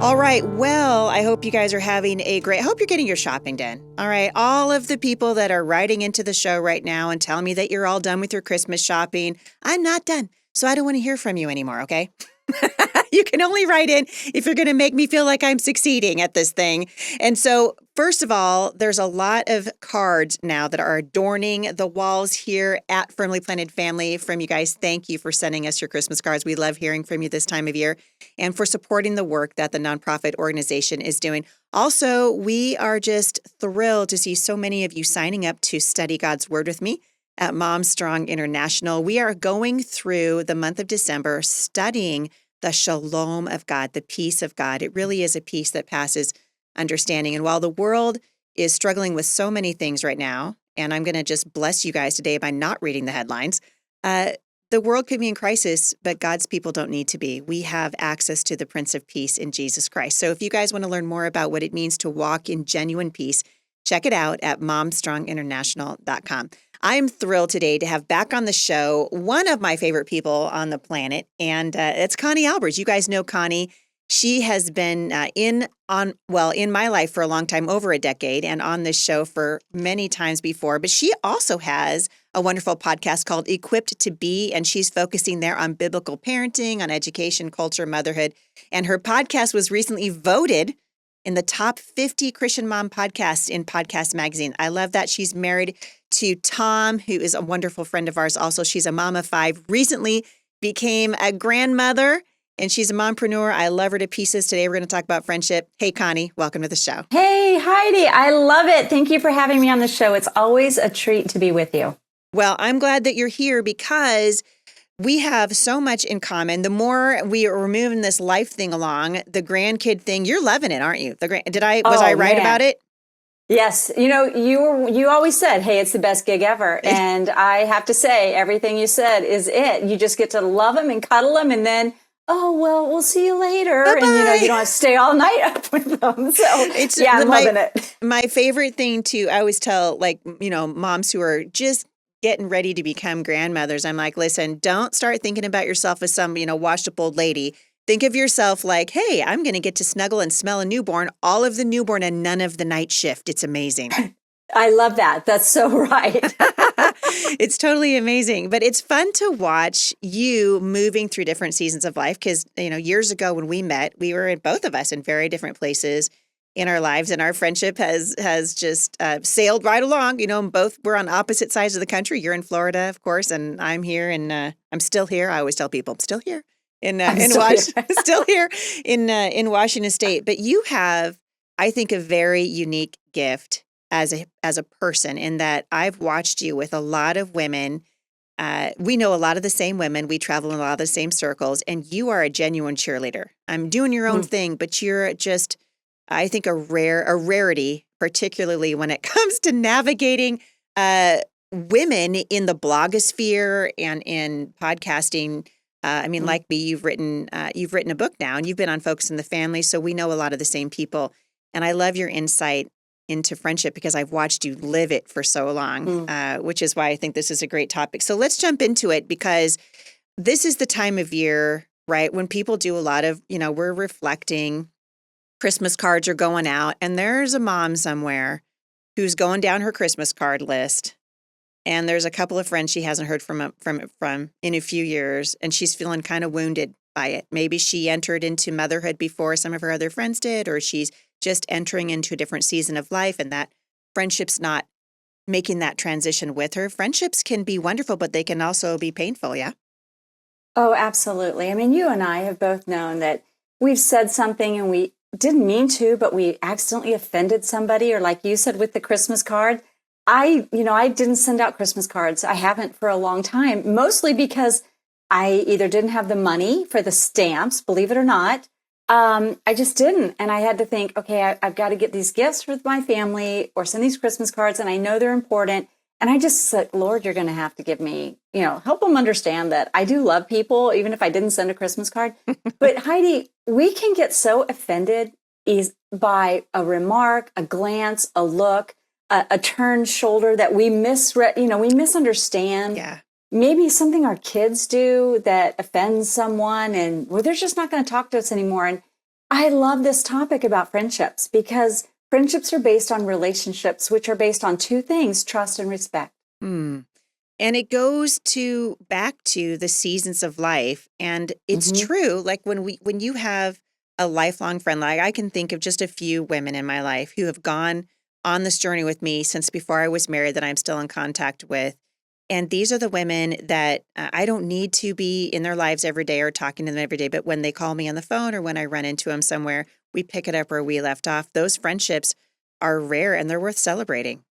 All right. Well, I hope you guys are having I hope you're getting your shopping done. All right. All of the people that are writing into the show right now and telling me that you're all done with your Christmas shopping, I'm not done. So I don't want to hear from you anymore. Okay. You can only write in if you're going to make me feel like I'm succeeding at this thing. And so, first of all, there's a lot of cards now that are adorning the walls here at Firmly Planted Family. From you guys, thank you for sending us your Christmas cards. We love hearing from you this time of year and for supporting the work that the nonprofit organization is doing. Also, we are just thrilled to see so many of you signing up to study God's Word with me at Mom Strong International. We are going through the month of December studying the shalom of God, the peace of God. It really is a peace that passes understanding. And while the world is struggling with so many things right now, and I'm going to just bless you guys today by not reading the headlines, the world could be in crisis, but God's people don't need to be. We have access to the Prince of Peace in Jesus Christ. So if you guys want to learn more about what it means to walk in genuine peace, check it out at momstronginternational.com. I'm thrilled today to have back on the show one of my favorite people on the planet, and it's Connie Albers. You guys know Connie. She has been in my life for a long time, over a decade, and on this show for many times before. But she also has a wonderful podcast called Equipped to Be, and she's focusing there on biblical parenting, on education, culture, motherhood. And her podcast was recently voted in the top 50 Christian mom podcasts in Podcast Magazine. I love that. She's married to Tom, who is a wonderful friend of ours. Also, she's a mom of 5, recently became a grandmother, and she's a mompreneur. I love her to pieces. Today, we're going to talk about friendship. Hey, Connie, welcome to the show. Hey, Heidi. I love it. Thank you for having me on the show. It's always a treat to be with you. Well, I'm glad that you're here because we have so much in common. The more we are moving this life thing along, the grandkid thing, you're loving it, aren't you? Was I right about it? Yes. You know, you always said, hey, it's the best gig ever. And I have to say, everything you said is it. You just get to love them and cuddle them. And then, oh, well, we'll see you later. Bye-bye. And, you don't have to stay all night up with them. So, I'm loving it. My favorite thing I always tell, moms who are just getting ready to become grandmothers, I'm like, listen, don't start thinking about yourself as some, washed up old lady. Think of yourself like, hey, I'm going to get to snuggle and smell a newborn, all of the newborn and none of the night shift. It's amazing. I love that. That's so right. It's totally amazing. But it's fun to watch you moving through different seasons of life because, years ago when we met, we were both of us in very different places in our lives, and our friendship has just sailed right along. Both we're on opposite sides of the country. You're in Florida, of course, and I'm here, and I'm still here. I always tell people I'm still here in Washington, still here in Washington State. But you have, I think, a very unique gift as a person in that I've watched you with a lot of women. We know a lot of the same women. We travel in a lot of the same circles, and you are a genuine cheerleader. I'm doing your own thing, but you're just, I think, a rarity, particularly when it comes to navigating women in the blogosphere and in podcasting. Like me, you've written a book now, and you've been on Focus on the Family, so we know a lot of the same people. And I love your insight into friendship because I've watched you live it for so long, which is why I think this is a great topic. So let's jump into it because this is the time of year, right, when people do a lot of, we're reflecting. Christmas cards are going out, and there's a mom somewhere who's going down her Christmas card list, and there's a couple of friends she hasn't heard from in a few years, and she's feeling kind of wounded by it. Maybe she entered into motherhood before some of her other friends did, or she's just entering into a different season of life, and that friendship's not making that transition with her. Friendships can be wonderful, but they can also be painful, yeah? Oh, absolutely. I mean, you and I have both known that we've said something and we didn't mean to, but we accidentally offended somebody, or like you said with the Christmas card. I didn't send out Christmas cards. I haven't for a long time, mostly because I either didn't have the money for the stamps, believe it or not. I just didn't. And I had to think, okay, I've got to get these gifts for my family or send these Christmas cards. And I know they're important. And I just said, Lord, you're going to have to give me, help them understand that I do love people, even if I didn't send a Christmas card. But Heidi, we can get so offended by a remark, a glance, a look, a turned shoulder that we misunderstand. Yeah. Maybe something our kids do that offends someone, and they're just not going to talk to us anymore. And I love this topic about friendships because friendships are based on relationships, which are based on two things, trust and respect. Hmm. And it goes to back to the seasons of life. And it's Hmm. true, like when you have a lifelong friend, like I can think of just a few women in my life who have gone on this journey with me since before I was married that I'm still in contact with. And these are the women that I don't need to be in their lives every day or talking to them every day. But when they call me on the phone or when I run into them somewhere, we pick it up where we left off. Those friendships are rare and they're worth celebrating.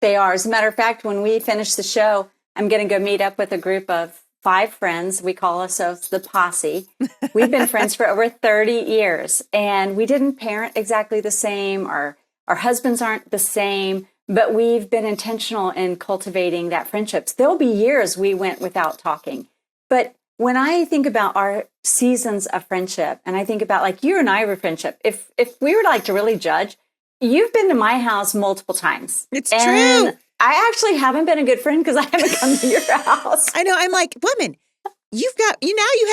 They are. As a matter of fact, when we finish the show, I'm going to go meet up with a group of 5 friends. We call ourselves the Posse. We've been friends for over 30 years, and we didn't parent exactly the same. Our husbands aren't the same, but we've been intentional in cultivating that friendships. There'll be years we went without talking. But when I think about our seasons of friendship, and I think about like you and I were friendship, if we were like to really judge, you've been to my house multiple times. It's And true. I actually haven't been a good friend because I haven't come to your house. I know. I'm like, woman, you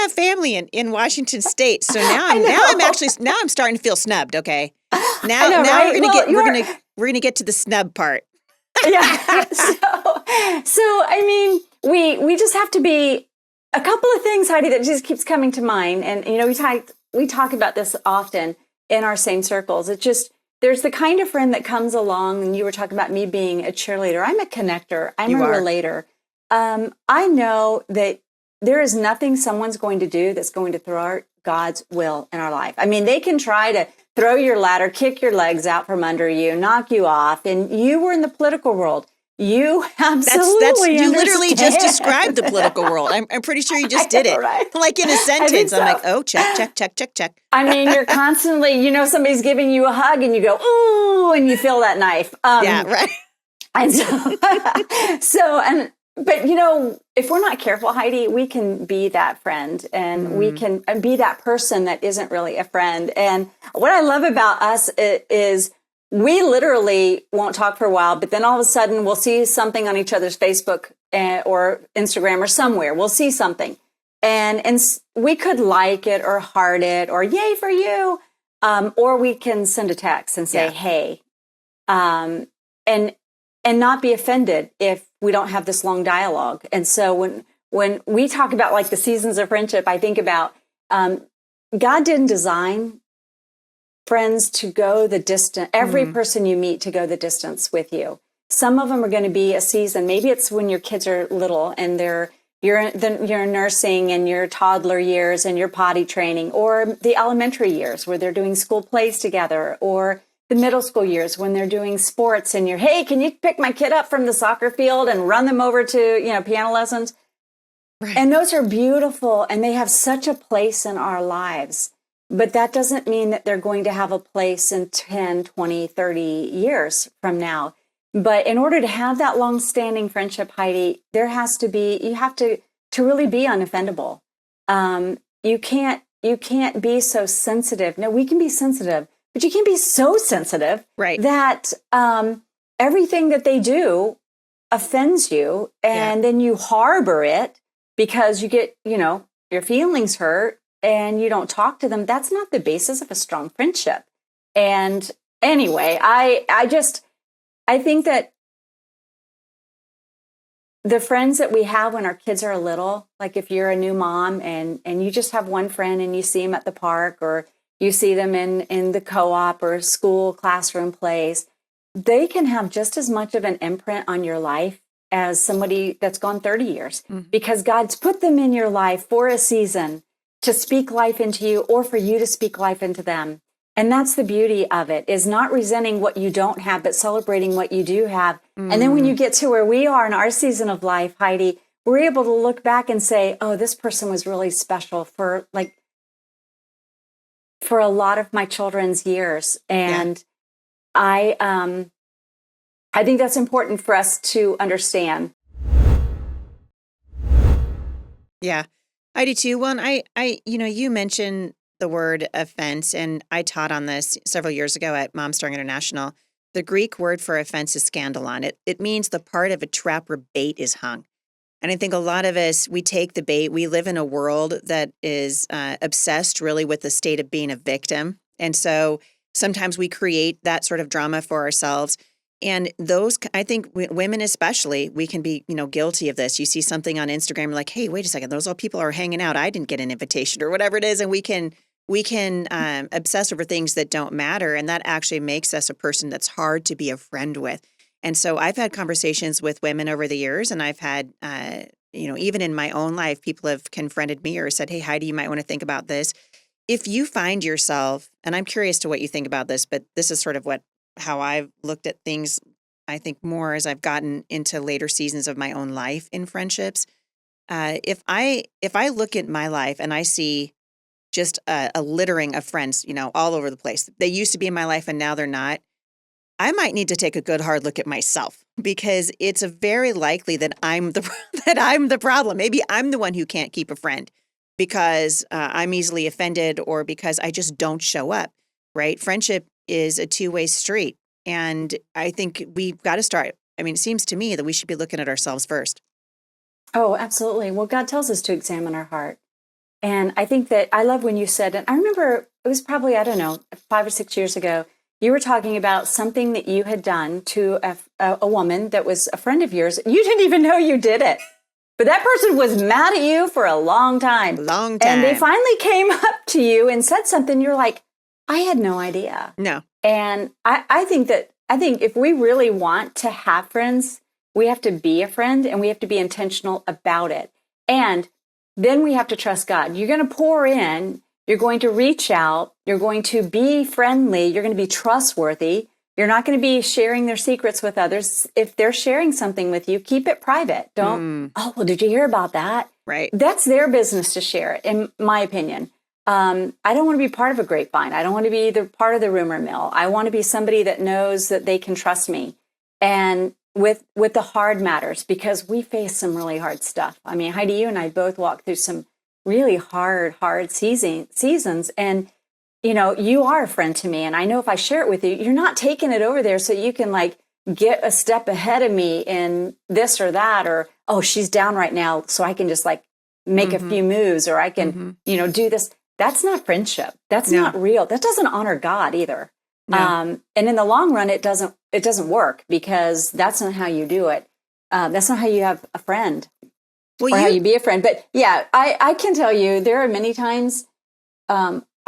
have family in Washington State. So I now I'm starting to feel snubbed. Okay. I Now know, now right? Well, we're gonna get to the snub part. yeah. So I mean, we just have to be a couple of things, Heidi, that just keeps coming to mind. And we talk about this often in our same circles. It's just there's the kind of friend that comes along, and you were talking about me being a cheerleader. I'm a connector. I'm You a are. relator. I know that there is nothing someone's going to do that's going to thwart God's will in our life. I mean, they can try to throw your ladder, kick your legs out from under you, knock you off. And you were in the political world. You That's absolutely you literally just understand. described the political world. I'm pretty sure you just I did know, it. right? Like in a I think sentence. I'm like, so. oh, check. I mean, you're constantly, somebody's giving you a hug and you go, ooh, and you feel that knife. Yeah, right. And but if we're not careful, Heidi, we can be that friend and we Mm, can be that person that isn't really a friend. And what I love about us is we literally won't talk for a while, but then all of a sudden we'll see something on each other's Facebook or Instagram or somewhere. We'll see something and we could like it or heart it or yay for you. Or we can send a text and say, yeah. hey, and not be offended if we don't have this long dialogue. And so when we talk about like the seasons of friendship, I think about God didn't design friends to go the distance, every Mm, person you meet to go the distance with you. Some of them are going to be a season. Maybe it's when your kids are little and you're nursing and your toddler years and your potty training, or the elementary years where they're doing school plays together, or the middle school years when they're doing sports and you're, hey, can you pick my kid up from the soccer field and run them over to, piano lessons? right. And those are beautiful and they have such a place in our lives. But that doesn't mean that they're going to have a place in 10, 20, 30 years from now. But in order to have that long-standing friendship, Heidi, you have to really be unoffendable. You can't be so sensitive. No, we can be sensitive, but you can't be so sensitive Right. that everything that they do offends you, and then you harbor it because you get, your feelings hurt and you don't talk to them. That's not the basis of a strong friendship. And anyway, I think that the friends that we have when our kids are little, like if you're a new mom and you just have one friend and you see them at the park or you see them in the co-op or school classroom plays, they can have just as much of an imprint on your life as somebody that's gone 30 years Mhm. because God's put them in your life for a season to speak life into you or for you to speak life into them. And that's the beauty of it, is not resenting what you don't have, but celebrating what you do have. And then when you Mm, get to where we are in our season of life, Heidi, we're able to look back and say, oh, this person was really special for a lot of my children's years. yeah. And I think that's important for us to understand. Yeah. I do too. Well, and you mentioned the word offense, and I taught on this several years ago at Mom Star International. The Greek word for offense is scandalon. It means the part of a trap where bait is hung. And I think a lot of us, we take the bait. We live in a world that is obsessed really with the state of being a victim. And so sometimes we create that sort of drama for ourselves. And those, I think women especially, we can be, guilty of this. You see something on Instagram, like, hey, wait a second, those all people are hanging out. I didn't get an invitation or whatever it is. And we can obsess over things that don't matter. And that actually makes us a person that's hard to be a friend with. And so I've had conversations with women over the years, and I've had, even in my own life, people have confronted me or said, hey, Heidi, you might want to think about this. If you find yourself, and I'm curious to what you think about this, but this is sort of how I've looked at things, I think more as I've gotten into later seasons of my own life in friendships. If I look at my life and I see just a littering of friends, all over the place, they used to be in my life and now they're not, I might need to take a good hard look at myself, because it's very likely that I'm the problem. Maybe I'm the one who can't keep a friend because I'm easily offended or because I just don't show up, right? Friendship is a two-way street. And I think we've got to start. I mean, it seems to me that we should be looking at ourselves first. Oh, absolutely. Well, God tells us to examine our heart. And I think that I love when you said, and I remember it was probably, 5 or 6 years ago, you were talking about something that you had done to a woman that was a friend of yours. You didn't even know you did it. But that person was mad at you for a long time. And they finally came up to you and said something. You're like, I had no idea. No. And I think if we really want to have friends, we have to be a friend and we have to be intentional about it. And then we have to trust God. You're going to pour in. You're going to reach out. You're going to be friendly. You're going to be trustworthy. You're not going to be sharing their secrets with others. If they're sharing something with you, keep it private. Don't, oh, well, did you hear about that? Right. That's their business to share it, in my opinion. I don't want to be part of a grapevine. I don't want to be either part of the rumor mill. I want to be somebody that knows that they can trust me. And with the hard matters, because we face some really hard stuff. I mean, Heidi, you and I both walked through some really hard seasons. And, you are a friend to me. And I know if I share it with you, you're not taking it over there so you can get a step ahead of me in this or that, or, oh, she's down right now, so I can just make a few moves, or I can, do this. That's not friendship. That's not real. That doesn't honor God either. No. And in the long run, it doesn't work, because that's not how you do it. That's not how you have a friend, or how you be a friend. But yeah, I can tell you there are many times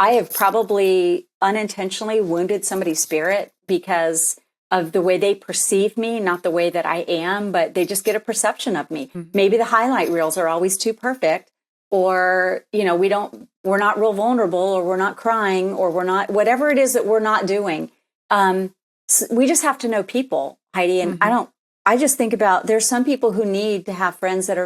I have probably unintentionally wounded somebody's spirit because of the way they perceive me, not the way that I am, but they just get a perception of me. Mm-hmm. Maybe the highlight reels are always too perfect, or, we're not real vulnerable, or we're not crying, or we're not, whatever it is that we're not doing. So we just have to know people, Heidi. And I just think about, there's some people who need to have friends that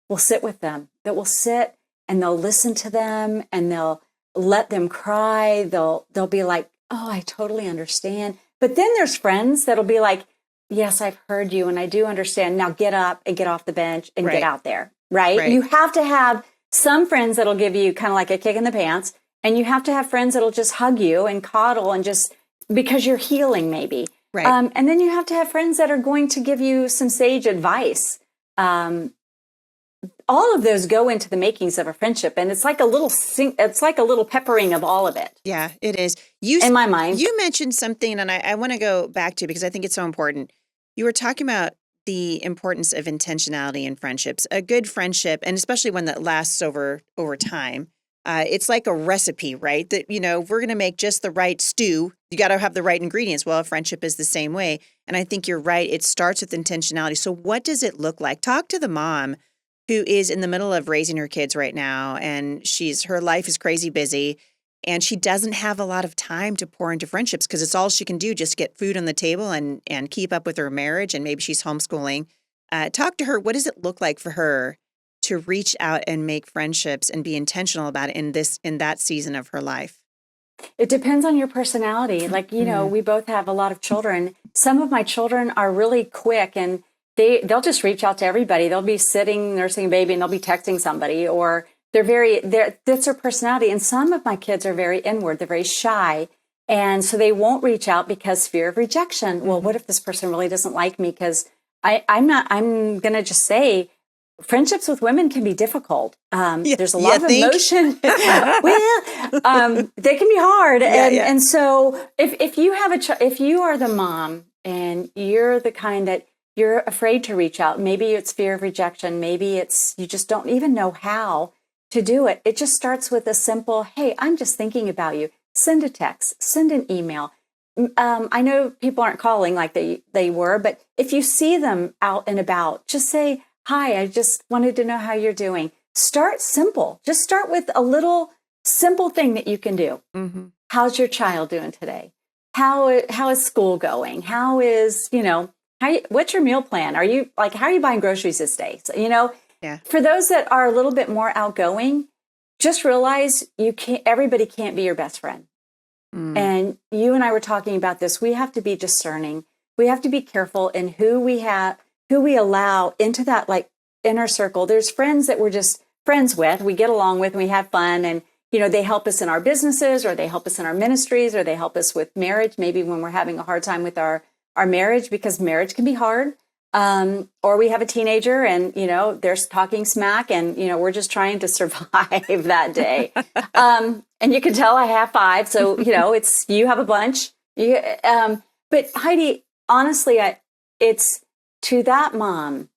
will sit with them, that will sit and they'll listen to them and they'll let them cry. They'll be like, oh, I totally understand. But then there's friends that'll be like, yes, I've heard you and I do understand. Now get up and get off the bench and get out there. Right? You have to have some friends that'll give you kind of like a kick in the pants, and you have to have friends that'll just hug you and coddle and just because you're healing maybe. Right. And then you have to have friends that are going to give you some sage advice. All of those go into the makings of a friendship, and it's like a little peppering of all of it. Yeah, it is. In my mind, you mentioned something, and I want to go back to, because I think it's so important. You were talking about the importance of intentionality in friendships. A good friendship, and especially one that lasts over time, it's like a recipe, right? That, if we're going to make just the right stew, you got to have the right ingredients. Well, a friendship is the same way. And I think you're right. It starts with intentionality. So what does it look like? Talk to the mom who is in the middle of raising her kids right now, and her life is crazy busy, and she doesn't have a lot of time to pour into friendships because it's all she can do, just get food on the table and keep up with her marriage, and maybe she's homeschooling. Talk to her. What does it look like for her to reach out and make friendships and be intentional about it in that season of her life? It depends on your personality. We both have a lot of children. Some of my children are really quick, and they'll just reach out to everybody. They'll be sitting nursing a baby and they'll be texting somebody, or that's their personality. And some of my kids are very inward. They're very shy. And so they won't reach out because fear of rejection. Well, what if this person really doesn't like me? Because I'm going to just say, friendships with women can be difficult. There's a lot of think? emotion. They can be hard. And so if you have if you are the mom and you're the kind that you're afraid to reach out, maybe it's fear of rejection, maybe it's you just don't even know how to do it. It just starts with a simple, hey, I'm just thinking about you. Send a text, send an email. I know people aren't calling like they were, but if you see them out and about, just say, hi, I just wanted to know how you're doing. Start simple. Just start with a little simple thing that you can do. Mm-hmm. How's your child doing today? How is school going? How is, what's your meal plan? How are you buying groceries this day? So, for those that are a little bit more outgoing, just realize everybody can't be your best friend. Mm. And you and I were talking about this. We have to be discerning. We have to be careful in who we allow into that like inner circle. There's friends that we're just friends with, we get along with, and we have fun. And, they help us in our businesses, or they help us in our ministries, or they help us with marriage, maybe when we're having a hard time with our marriage, because marriage can be hard. Or we have a teenager and, they're talking smack and, we're just trying to survive that day. And you can tell I have 5. So, it's, you have a bunch. But Heidi, honestly, it's to that mom,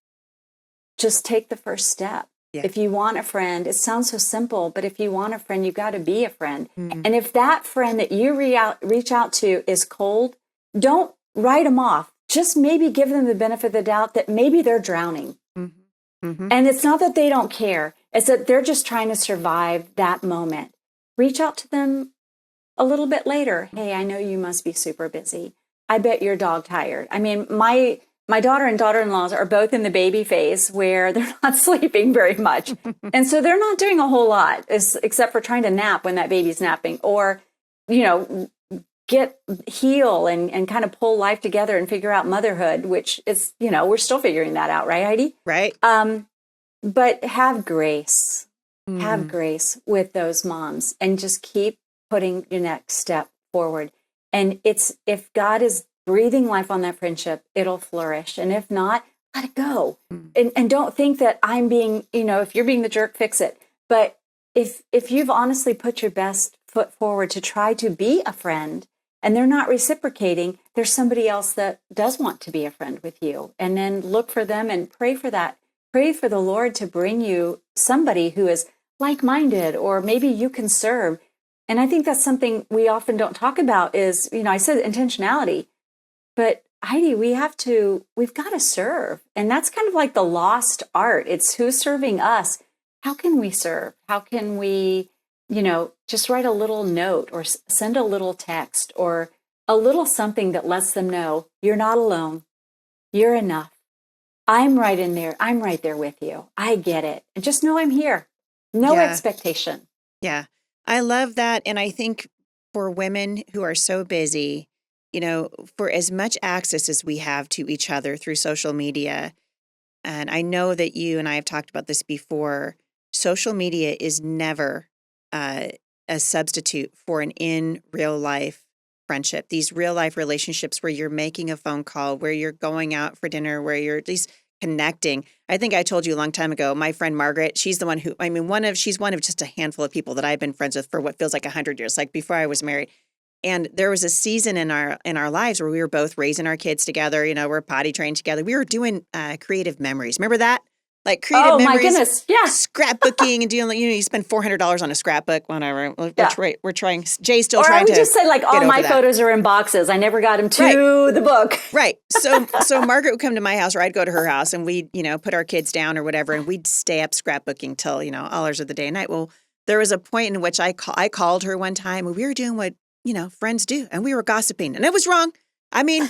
just take the first step. Yeah. If you want a friend, it sounds so simple, but if you want a friend, you've got to be a friend. Mm-hmm. And if that friend that you reach out to is cold, don't write them off. Just maybe give them the benefit of the doubt that maybe they're drowning. Mm-hmm. Mm-hmm. And it's not that they don't care. It's that they're just trying to survive that moment. Reach out to them a little bit later. Hey, I know you must be super busy. I bet you're dog tired. I mean, my daughter and daughter-in-laws are both in the baby phase where they're not sleeping very much. And so they're not doing a whole lot except for trying to nap when that baby's napping, or, heal and kind of pull life together and figure out motherhood, which is, we're still figuring that out, right, Heidi? Right. But have grace. Have grace with those moms and just keep putting your next step forward. And if God is breathing life on that friendship, it'll flourish. And if not, let it go. And don't think that I'm being, if you're being the jerk, fix it. But if you've honestly put your best foot forward to try to be a friend and they're not reciprocating, there's somebody else that does want to be a friend with you. And then look for them and pray for that. Pray for the Lord to bring you somebody who is like-minded, or maybe you can serve. And I think that's something we often don't talk about is, I said intentionality. But Heidi, we've got to serve. And that's kind of like the lost art. It's who's serving us. How can we serve? How can we, just write a little note or send a little text or a little something that lets them know you're not alone. You're enough. I'm right in there. I'm right there with you. I get it. And just know I'm here. No expectation. Yeah. I love that. And I think for women who are so busy, for as much access as we have to each other through social media, and I know that you and I have talked about this before, social media is never a substitute for an in real life friendship. These real life relationships where you're making a phone call, where you're going out for dinner, where you're at least connecting. I think I told you a long time ago, my friend Margaret, she's the one who, she's one of just a handful of people that I've been friends with for what feels like 100 years, like before I was married. And there was a season in our lives where we were both raising our kids together. We're potty trained together. We were doing creative memories. Remember that? Like creative memories. Oh my goodness! Yeah, scrapbooking and doing. You spend $400 on a scrapbook. Whatever. We're trying. Jay's still or trying to. Or I would to just say like all my photos are in boxes. I never got them to the book. Right. So Margaret would come to my house, or I'd go to her house, and we'd put our kids down or whatever, and we'd stay up scrapbooking till all hours of the day and night. Well, there was a point in which I called her one time, and we were doing what friends do, and we were gossiping, and it was wrong. I mean,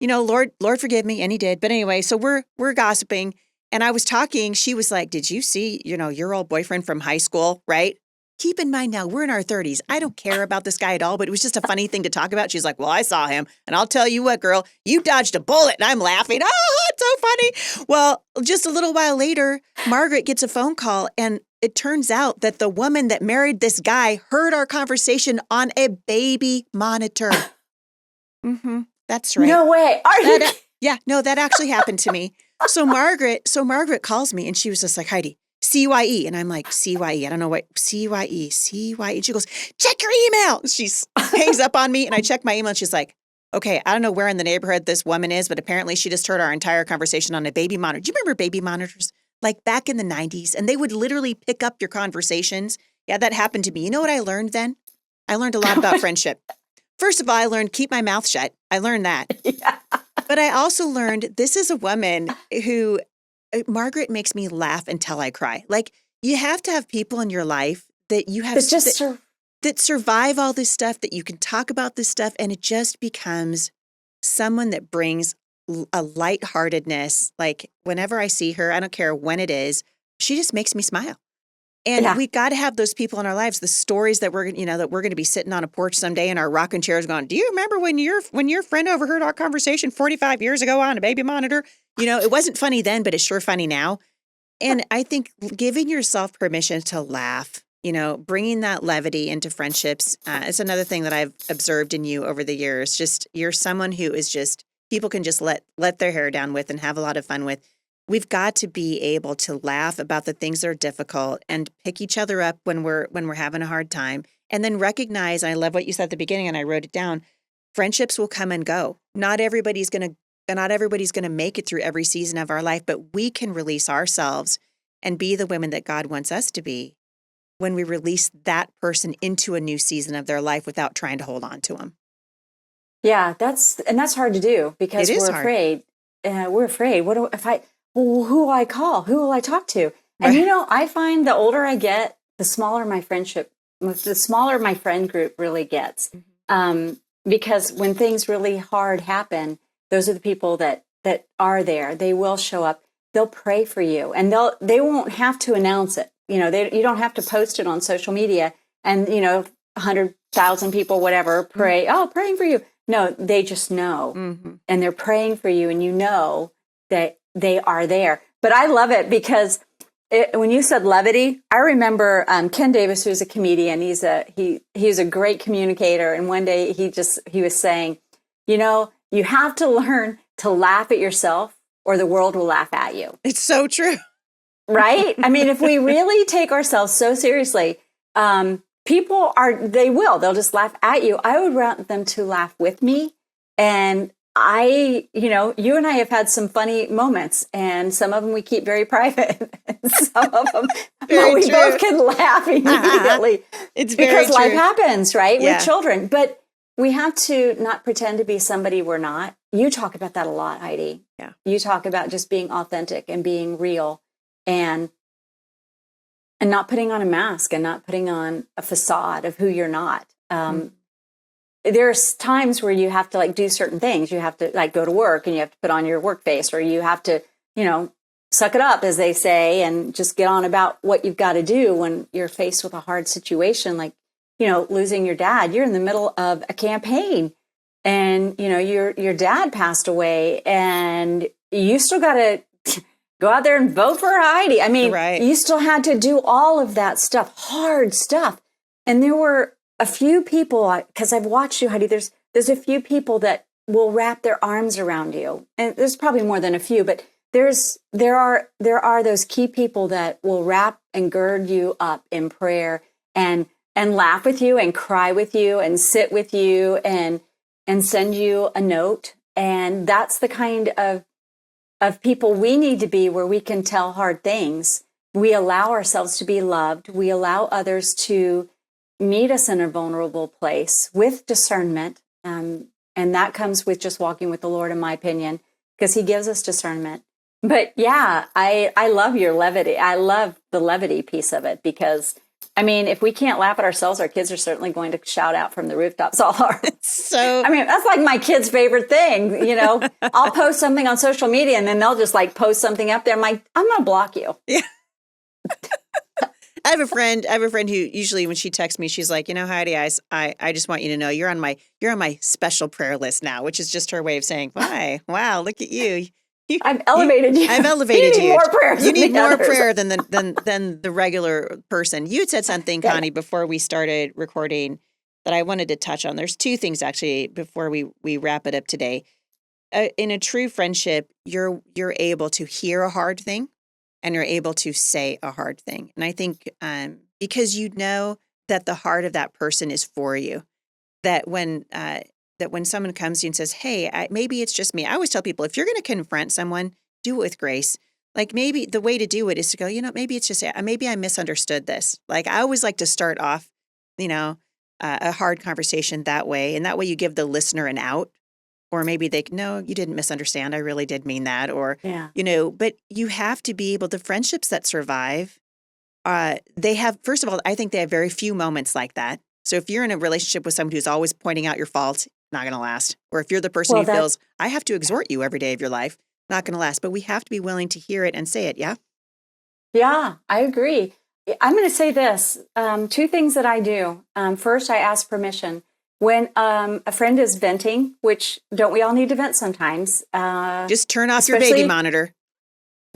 Lord forgive me, and He did. But anyway, so we're gossiping. And I was talking, she was like, did you see, your old boyfriend from high school, right? Keep in mind now, we're in our 30s. I don't care about this guy at all, but it was just a funny thing to talk about. She's like, well, I saw him. And I'll tell you what, girl, you dodged a bullet. And I'm laughing. Oh, it's so funny. Well, just a little while later, Margaret gets a phone call. And it turns out that the woman that married this guy heard our conversation on a baby monitor. Mm-hmm. That's right. No way. Are you? Yeah, no, that actually happened to me. Margaret calls me and she was just like, Heidi, CYE. And I'm like, CYE. I don't know what CYE. And she goes, check your email. And she hangs up on me and I check my email and she's like, okay, I don't know where in the neighborhood this woman is, but apparently she just heard our entire conversation on a baby monitor. Do you remember baby monitors? Like back in the 90s, and they would literally pick up your conversations. Yeah, that happened to me. You know what I learned then? I learned a lot about friendship. First of all, I learned keep my mouth shut. I learned that. Yeah. But I also learned this is a woman who, Margaret makes me laugh until I cry. Like you have to have people in your life that you have that survive all this stuff, that you can talk about this stuff, and it just becomes someone that brings a lightheartedness. Like whenever I see her, I don't care when it is, she just makes me smile. And we got to have those people in our lives. The stories that we're going to be sitting on a porch someday in our rocking chairs, going, "Do you remember when your friend overheard our conversation 45 years ago on a baby monitor? You know, it wasn't funny then, but it's sure funny now." And I think giving yourself permission to laugh, bringing that levity into friendships, is another thing that I've observed in you over the years. Just you're someone who is just people can just let their hair down with and have a lot of fun with. We've got to be able to laugh about the things that are difficult and pick each other up when we're having a hard time, and then recognize, and I love what you said at the beginning and I wrote it down, friendships will come and go. Not everybody's going to make it through every season of our life, but we can release ourselves and be the women that God wants us to be when we release that person into a new season of their life without trying to hold on to them. Yeah, that's hard to do because we're afraid. We're afraid. Who will I call? Who will I talk to? And I find the older I get, the smaller my friend group really gets. Because when things really hard happen, those are the people that are there. They will show up. They'll pray for you, and they won't have to announce it. You don't have to post it on social media and 100,000 people, whatever, pray. Oh, praying for you. No, they just know, and they're praying for you, and that they are there. But I love it because when you said levity, I remember Ken Davis, who's a comedian. He's a great communicator. And one day he was saying, you have to learn to laugh at yourself or the world will laugh at you. It's so true. Right? I mean, if we really take ourselves so seriously, they'll just laugh at you. I would want them to laugh with me. And you and I have had some funny moments, and some of them we keep very private. And some of them we both can laugh immediately. It's very because true. Life happens, right? Yeah. With children. But we have to not pretend to be somebody we're not. You talk about that a lot, Heidi. Yeah. You talk about just being authentic and being real and not putting on a mask and not putting on a facade of who you're not. There's times where you have to do certain things. You have to go to work and you have to put on your work face, or you have to, suck it up, as they say, and just get on about what you've got to do when you're faced with a hard situation, like, losing your dad. You're in the middle of a campaign and, your dad passed away and you still got to go out there and vote for Heidi. I mean, right. You still had to do all of that stuff, hard stuff. And there were a few people, because I've watched you, Heidi, there's a few people that will wrap their arms around you. And there's probably more than a few, but there are those key people that will wrap and gird you up in prayer and laugh with you and cry with you and sit with you and send you a note. And that's the kind of people we need to be, where we can tell hard things. We allow ourselves to be loved. We allow others to meet us in a vulnerable place with discernment. And that comes with just walking with the Lord, in my opinion, because he gives us discernment. But yeah, I love your levity. I love the levity piece of it, because I mean, if we can't laugh at ourselves, our kids are certainly going to shout out from the rooftops all our. So I mean, that's like my kids' favorite thing. I'll post something on social media and then they'll just post something up there. I'm like, I'm going to block you. Yeah. I have a friend who usually when she texts me, she's like, Heidi, I just want you to know you're on my special prayer list now, which is just her way of saying, why? Wow, look at you. I've elevated you. I've elevated you. You need more prayers. You need more prayer than the regular person. You had said something, Connie, before we started recording that I wanted to touch on. There's two things actually before we wrap it up today. in a true friendship, you're able to hear a hard thing and you're able to say a hard thing. And I think because you know that the heart of that person is for you, that when someone comes to you and says, hey, maybe it's just me. I always tell people, if you're going to confront someone, do it with grace. Like maybe the way to do it is to go, maybe it's just, maybe I misunderstood this. Like I always like to start off, a hard conversation that way. And that way you give the listener an out. Or maybe no, you didn't misunderstand. I really did mean that. Or, but you have to be able, the friendships that survive, they have, first of all, I think they have very few moments like that. So if you're in a relationship with someone who's always pointing out your faults, not going to last. Or if you're the person who feels, I have to exhort you every day of your life, not going to last. But we have to be willing to hear it and say it. Yeah. Yeah, I agree. I'm going to say this, 2 things that I do. First, I ask permission. When a friend is venting, which don't we all need to vent sometimes? Just turn off your baby monitor.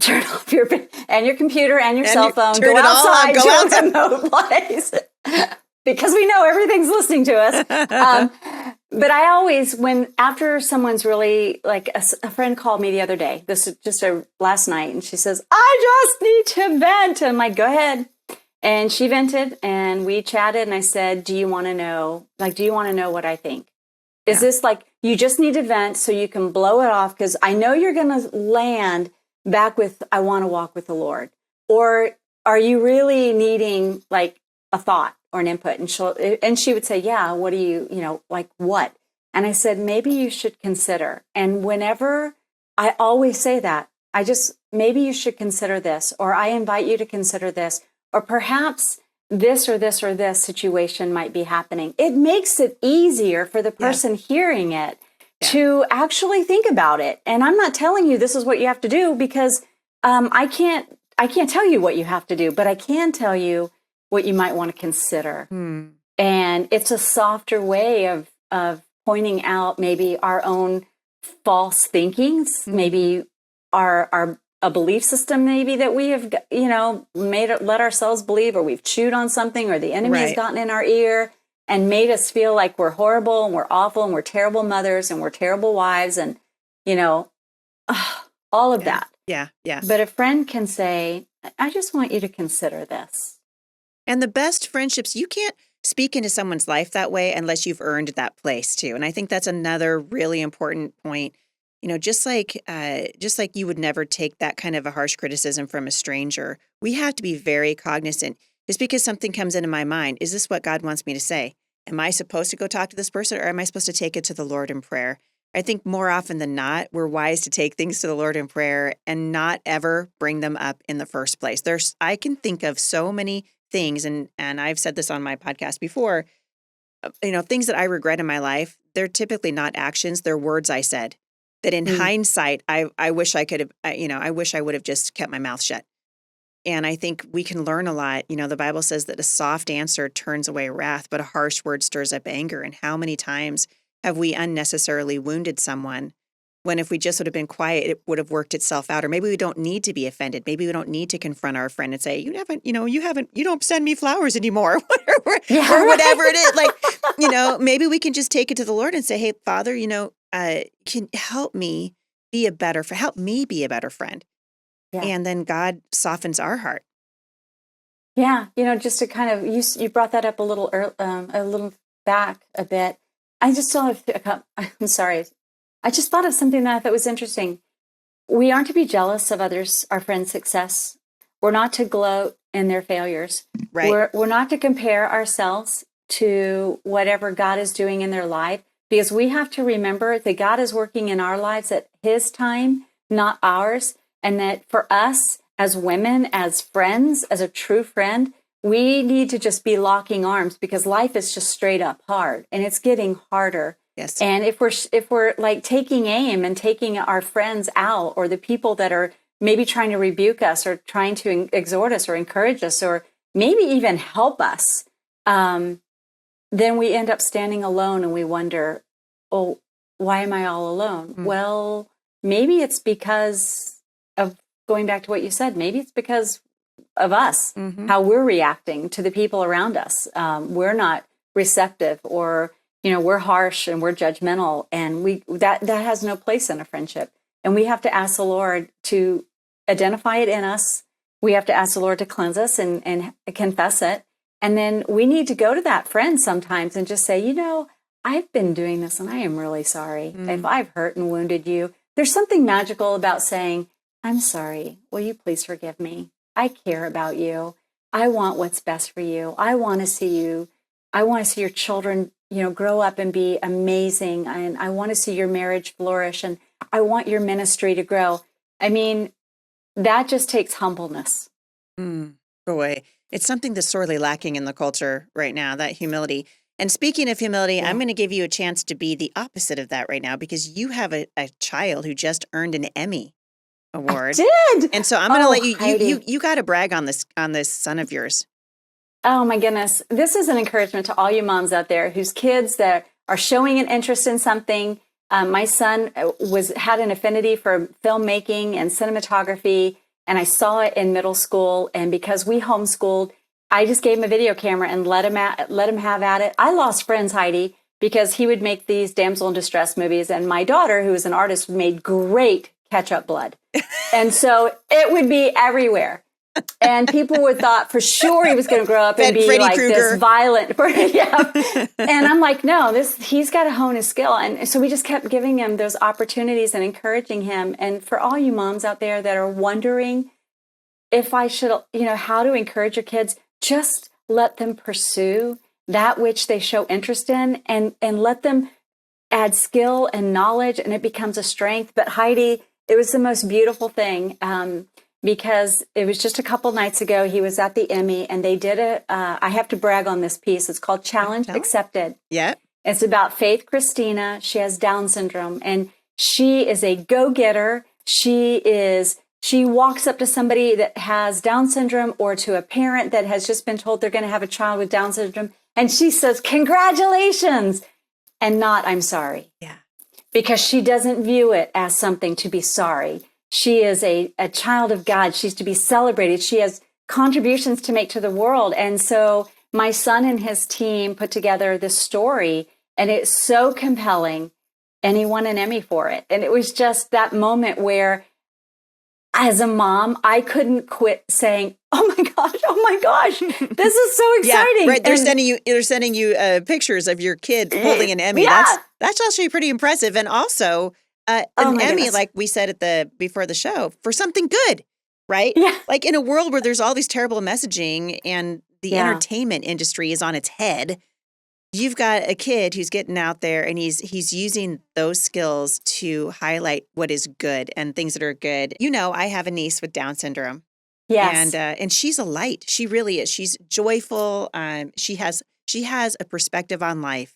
Turn off your computer and your cell phone. Go outside to a remote place because we know everything's listening to us. But I always, after someone's really like a friend called me the other day. This is just last night, and she says, "I just need to vent." And I'm like, "Go ahead." And she vented and we chatted and I said, do you want to know what I think? Is this like, you just need to vent so you can blow it off? Because I know you're going to land back with, I want to walk with the Lord. Or are you really needing like a thought or an input? And she would say, yeah, what do you, like what? And I said, maybe you should consider. And whenever I always say that, maybe you should consider this, or I invite you to consider this. Or perhaps this or this or this situation might be happening. It makes it easier for the person hearing it to actually think about it. And I'm not telling you this is what you have to do because I can't tell you what you have to do, but I can tell you what you might want to consider. And it's a softer way of pointing out maybe our own false thinkings, maybe our a belief system maybe that we have, let ourselves believe, or we've chewed on something, or the enemy has gotten in our ear and made us feel like we're horrible and we're awful and we're terrible mothers and we're terrible wives and, all of that. Yeah. Yeah. But a friend can say, I just want you to consider this. And the best friendships, you can't speak into someone's life that way unless you've earned that place too. And I think that's another really important point. Just like you would never take that kind of a harsh criticism from a stranger, we have to be very cognizant. Just because something comes into my mind, is this what God wants me to say? Am I supposed to go talk to this person, or am I supposed to take it to the Lord in prayer? I think more often than not, we're wise to take things to the Lord in prayer and not ever bring them up in the first place. I can think of so many things, and I've said this on my podcast before, things that I regret in my life. They're typically not actions, they're words I said. That in hindsight, I wish I could have, I wish I would have just kept my mouth shut. And I think we can learn a lot. The Bible says that a soft answer turns away wrath, but a harsh word stirs up anger. And how many times have we unnecessarily wounded someone when if we just would have been quiet, it would have worked itself out? Or maybe we don't need to be offended. Maybe we don't need to confront our friend and say, you don't send me flowers anymore, or whatever it is. Like, maybe we can just take it to the Lord and say, hey, Father, can help me be a better friend. Yeah. And then God softens our heart. Yeah. Just to kind of, you brought that up a little back a bit. I just still have, I'm sorry. I just thought of something that I thought was interesting. We aren't to be jealous of others, our friends' success. We're not to gloat in their failures. Right. We're not to compare ourselves to whatever God is doing in their life, because we have to remember that God is working in our lives at His time, not ours. And that for us as women, as friends, as a true friend, we need to just be locking arms, because life is just straight up hard and it's getting harder. Yes. And if we're like taking aim and taking our friends out, or the people that are maybe trying to rebuke us or trying to exhort us or encourage us or maybe even help us, then we end up standing alone and we wonder, oh, why am I all alone? Mm-hmm. Well, maybe it's because of, going back to what you said, maybe it's because of us, how we're reacting to the people around us. We're not receptive, or we're harsh and we're judgmental, and that has no place in a friendship. And we have to ask the Lord to identify it in us. We have to ask the Lord to cleanse us and confess it. And then we need to go to that friend sometimes and just say, I've been doing this and I am really sorry if I've hurt and wounded you. There's something magical about saying, I'm sorry. Will you please forgive me? I care about you. I want what's best for you. I want to see you. I want to see your children, grow up and be amazing. And I want to see your marriage flourish. And I want your ministry to grow. I mean, that just takes humbleness. Boy, it's something that's sorely lacking in the culture right now, that humility. And speaking of humility, I'm going to give you a chance to be the opposite of that right now, because you have a child who just earned an Emmy award. I did. And so I'm going to let Heidi. you got to brag on this son of yours. Oh my goodness. This is an encouragement to all you moms out there whose kids that are showing an interest in something. My son had an affinity for filmmaking and cinematography, and I saw it in middle school. And because we homeschooled, I just gave him a video camera and let him have at it. I lost friends, Heidi, because he would make these damsel in distress movies, and my daughter, who is an artist, made great ketchup blood, and so it would be everywhere. And people would thought for sure he was going to grow up and be Freddy like Krueger. this violent. Yeah. And I'm like, no, he's got to hone his skill. And so we just kept giving him those opportunities and encouraging him. And for all you moms out there that are wondering if I should, how to encourage your kids, just let them pursue that which they show interest in, and let them add skill and knowledge, and it becomes a strength. But Heidi, it was the most beautiful thing. Because it was just a couple nights ago, he was at the Emmy, and they did I have to brag on this piece. It's called Challenge Accepted. Yeah. It's about Faith Christina. She has Down syndrome, and she is a go-getter. She walks up to somebody that has Down syndrome, or to a parent that has just been told they're going to have a child with Down syndrome, and she says, congratulations, and not, I'm sorry. Yeah. Because she doesn't view it as something to be sorry. She is a child of God. She's to be celebrated. She has contributions to make to the world. And so my son and his team put together this story, and it's so compelling, and he won an Emmy for it. And it was just that moment where, as a mom, I couldn't quit saying, oh my gosh, this is so exciting. Yeah, right. They're sending you pictures of your kid holding an Emmy. Yeah. That's actually pretty impressive. And also an Emmy, goodness. like we said before the show, for something good, right? Yeah. Like in a world where there's all these terrible messaging and the entertainment industry is on its head, you've got a kid who's getting out there and he's using those skills to highlight what is good and things that are good. I have a niece with Down syndrome. Yes. And she's a light. She really is. She's joyful. She has a perspective on life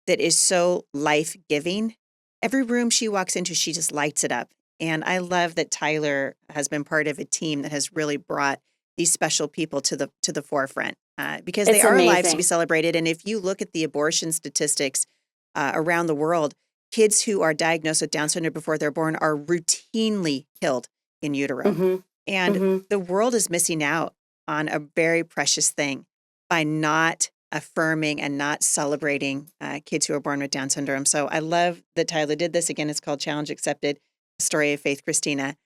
that is so life-giving. Every room she walks into, she just lights it up. And I love that Tyler has been part of a team that has really brought these special people to the forefront, because they are lives to be celebrated. And if you look at the abortion statistics around the world, kids who are diagnosed with Down syndrome before they're born are routinely killed in utero. Mm-hmm. And the world is missing out on a very precious thing by not affirming and not celebrating kids who are born with Down syndrome. So I love that Tyler did this. Again, it's called Challenge Accepted, Story of Faith Christina.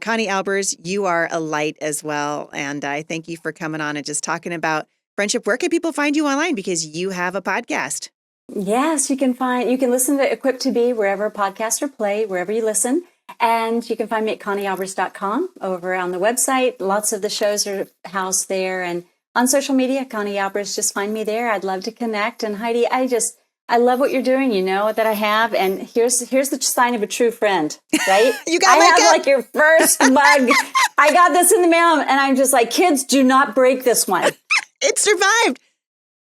Connie Albers, you are a light as well. And I thank you for coming on and just talking about friendship. Where can people find you online? Because you have a podcast. Yes, you can listen to Equipped to Be wherever podcasts are played, wherever you listen. And you can find me at ConnieAlbers.com over on the website. Lots of the shows are housed there. And on social media, Connie Albers, just find me there. I'd love to connect. And Heidi, I love what you're doing. You know that I have. And here's the sign of a true friend, right? I have like your first mug. I got this in the mail, and I'm just like, kids, do not break this one. It survived.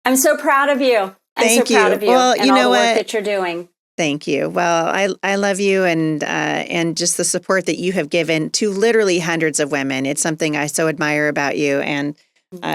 I'm so proud of you. Thank you. Proud of you. Well, and all the work that you're doing. Thank you. Well, I love you and just the support that you have given to literally hundreds of women. It's something I so admire about you. And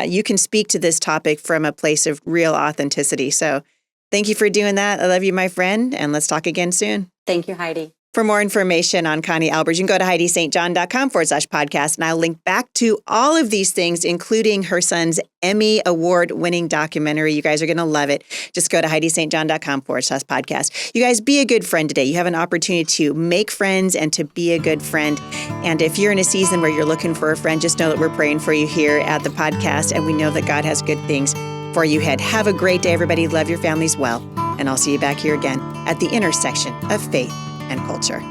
you can speak to this topic from a place of real authenticity. So thank you for doing that. I love you, my friend. And let's talk again soon. Thank you, Heidi. For more information on Connie Albers, you can go to HeidiSt.John.com/podcast, and I'll link back to all of these things, including her son's Emmy award-winning documentary. You guys are going to love it. Just go to HeidiSt.John.com/podcast. You guys, be a good friend today. You have an opportunity to make friends and to be a good friend. And if you're in a season where you're looking for a friend, just know that we're praying for you here at the podcast, and we know that God has good things for you ahead. Have a great day, everybody. Love your families well. And I'll see you back here again at the intersection of faith and culture.